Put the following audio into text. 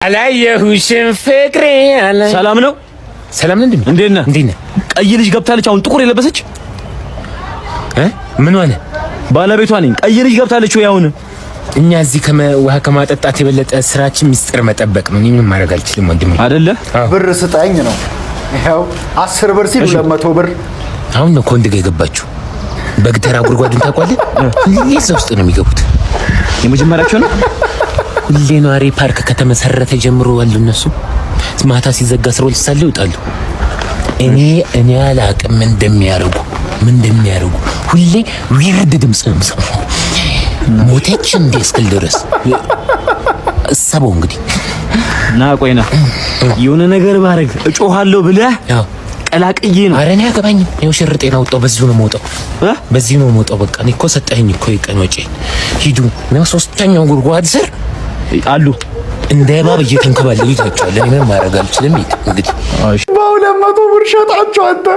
አላየሁሽም ፍቅሬ አለ። ሰላም ነው? ሰላም እንዴ? እንዴት ነህ? ቀይ ልጅ ገብታለች። አሁን ጥቁር የለበሰች ምን ሆነ? ባለቤቷ ነኝ። ቀይ ልጅ ገብታለች ወይ? አሁን እኛ እዚህ ውሃ ከማጠጣት የበለጠ ስራችን ሚስጥር መጠበቅ ነው። እኔ ምንም ማድረግ አልችልም ወንድሜ። አይደለ? ብር ስጠኝ ነው። ይሄው 10 ብር ሲል 200 ብር። አሁን ነው ኮንድ ጋር የገባችሁ። በግተራ ጉድጓድን ታውቃለህ? እዛ ውስጥ ነው የሚገቡት። የመጀመሪያቸው ነው። ሁሌ ነዋሪ ፓርክ ከተመሰረተ ጀምሮ አሉ እነሱ። ማታ ሲዘጋ 12 ሰዓት ይወጣሉ። እኔ አላቅም ምን እንደሚያደርጉ ሁሌ ዊርድ ድምጽ ነው የምሰማው። ሞተች እንደ እስክል ድረስ እሰበው እንግዲህ ና ቆይና የሆነ ነገር ባረግ እጮሃለሁ ብለህ ቀላቅዬ ነው። ኧረ እኔ አገባኝም። ይኸው ሽርጤን አውጣው። በዚሁ ነው የምወጣው። በቃ እኔ እኮ ሰጠኸኝ እኮ የቀን ወጪ። ሂዱ ነው ሶስተኛው ጉድጓድ ስር አሉ እንደ እባብ እየተንከባለሉ ይታጫዋል። እኔ ምንም ማድረግ አልችልም። እንግዲህ በ200 ብር ሸጣቸው አንተ